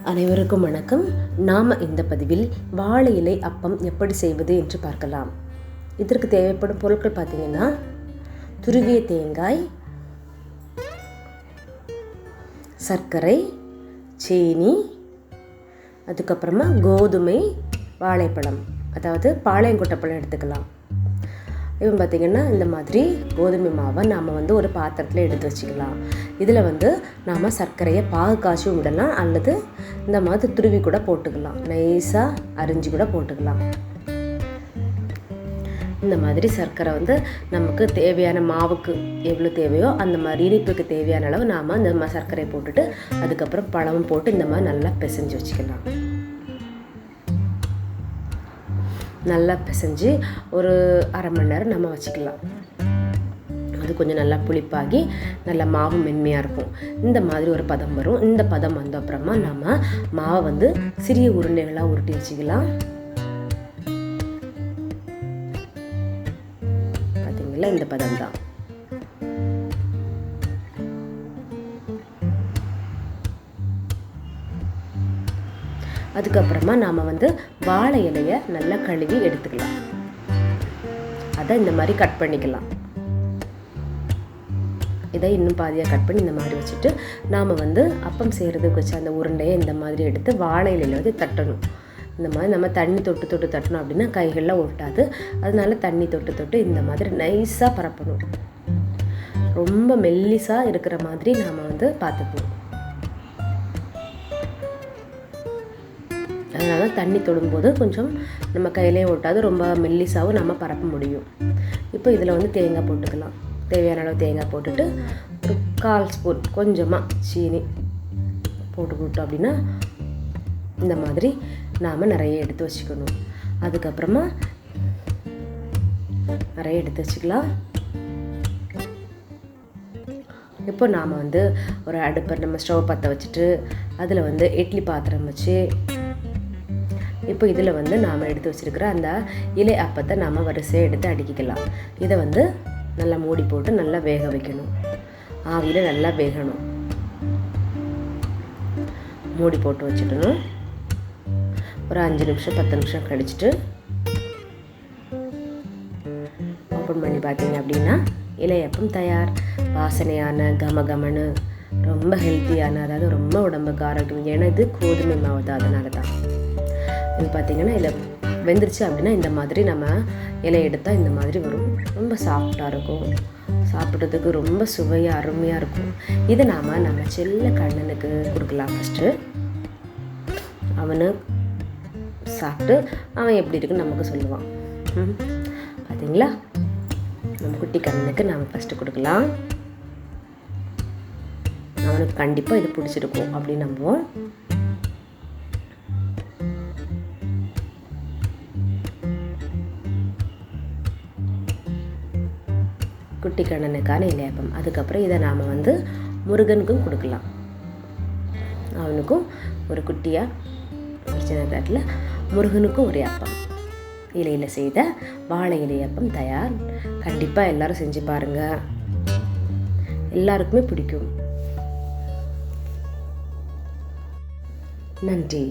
அனைவருக்கும் வணக்கம். நாம் இந்த பதிவில் வாழை இலை அப்பம் எப்படி செய்வது என்று பார்க்கலாம். இதற்கு தேவைப்படும் பொருட்கள் பார்த்தீங்கன்னா, துருவிய தேங்காய், சர்க்கரை, சீனி, அதுக்கப்புறமா கோதுமை, வாழைப்பழம், அதாவது பாளையங்கொட்டைப்பழம் எடுத்துக்கலாம். இப்போ பார்த்திங்கன்னா இந்த மாதிரி கோதுமை மாவை நாம் ஒரு பாத்திரத்தில் எடுத்து வச்சுக்கலாம். இதில் நாம் சர்க்கரையை பாகு காய்ச்சி விடலாம், அல்லது இந்த மாதிரி துருவி கூட போட்டுக்கலாம், நைஸாக அரிஞ்சு கூட போட்டுக்கலாம். இந்த மாதிரி சர்க்கரை நமக்கு தேவையான மாவுக்கு எவ்வளோ தேவையோ அந்த மாதிரி இனிப்புக்கு தேவையான அளவு நாம் இந்த சர்க்கரையை போட்டுட்டு அதுக்கப்புறம் பழமும் போட்டு இந்த மாதிரி நல்லா பிசைஞ்சு வச்சுக்கலாம். நல்லா பிசைஞ்சு ஒரு அரை மணி நேரம் நம்ம வச்சுக்கலாம். அது கொஞ்சம் நல்லா புளிப்பாகி நல்லா மாவு மென்மையாக இருக்கும். இந்த மாதிரி ஒரு பதம் வரும். இந்த பதம் வந்த அப்புறமா நம்ம மாவை சிறிய உருண்டைகளாக உருட்டி வச்சுக்கலாம். பார்த்தீங்களா, இந்த பதம் தான். அதுக்கப்புறமா நாம் வாழை இலையை நல்லா கழுவி எடுத்துக்கலாம். அதை இந்த மாதிரி கட் பண்ணிக்கலாம். இதை இன்னும் பாதியாக கட் பண்ணி இந்த மாதிரி வச்சுட்டு நாம் அப்பம் செய்கிறதுக்கு வச்சு அந்த உருண்டையை இந்த மாதிரி எடுத்து வாழை இலையில் தட்டணும். இந்த மாதிரி நம்ம தண்ணி தொட்டு தொட்டு தட்டணும் அப்படின்னா கைகளில் ஒட்டாது. அதனால தண்ணி தொட்டு தொட்டு இந்த மாதிரி நைஸாக பரப்பணும். ரொம்ப மெல்லிஸாக இருக்கிற மாதிரி நாம் பார்த்துக்கணும். அதனால தண்ணி தொடும்போது கொஞ்சம் நம்ம கையிலே ஓட்டாது, ரொம்ப மெல்லிசாவும் நம்ம பரப்ப முடியும். இப்போ இதில் தேங்காய் போட்டுக்கலாம். தேவையான அளவு தேங்காய் போட்டுட்டு ஒரு 1/4 ஸ்பூன் கொஞ்சமாக சீனி போட்டுக்கிட்டோம் அப்படின்னா இந்த மாதிரி நாம் நிறைய எடுத்து வச்சுக்கணும். அதுக்கப்புறமா நிறைய எடுத்து வச்சுக்கலாம். இப்போ நாம் ஒரு அடுப்பை நம்ம ஸ்டவ் பற்ற வச்சுட்டு அதில் இட்லி பாத்திரம் வச்சு இப்போ இதில் நாம் எடுத்து வச்சுருக்கிற அந்த இலை அப்பத்தை நாம் வரிசையாக எடுத்து அடுக்கிக்கலாம். இதை நல்லா மூடி போட்டு நல்லா வேக வைக்கணும். ஆவியில் நல்லா வேகணும். மூடி போட்டு வச்சுக்கணும். ஒரு 5 நிமிஷம் 10 நிமிஷம் கழிச்சிட்டு ஓப்பன் பண்ணி பார்த்தீங்க அப்படின்னா இலை அப்பம் தயார். வாசனையான கமகமனு ரொம்ப ஹெல்த்தியான, அதாவது ரொம்ப உடம்புக்கு ஆரோக்கியம். ஏன்னா இது கோதுமை மாவு தான், அதனால தான். இது பார்த்திங்கன்னா இதில் வெந்துருச்சு அப்படின்னா இந்த மாதிரி நம்ம இலை எடுத்தால் இந்த மாதிரி வரும். ரொம்ப சாஃப்டாக இருக்கும். சாப்பிட்றதுக்கு ரொம்ப சுவையாக அருமையாக இருக்கும். இதை நம்ம செல்ல கண்ணனுக்கு கொடுக்கலாம். ஃபஸ்ட்டு அவனு சாப்பிட்டு அவன் எப்படி இருக்குன்னு நமக்கு சொல்லுவான். பார்த்தீங்களா, நம்ம குட்டி கண்ணனுக்கு நாம் ஃபஸ்ட்டு கொடுக்கலாம். அவனுக்கு கண்டிப்பாக இது பிடிச்சிருக்கும் அப்படின்னு நம்புவோம். குட்டி கண்ணனுக்கான இலையப்பம். அதுக்கப்புறம் இதை நாம் முருகனுக்கும் கொடுக்கலாம். அவனுக்கும் ஒரு குட்டியாக ஒரு சின்ன தட்டில் முருகனுக்கும் ஒரு அப்பம். இலையில் செய்த வாழை இலையப்பம் தயார். கண்டிப்பாக எல்லோரும் செஞ்சு பாருங்கள். எல்லாருக்குமே பிடிக்கும். நன்றி.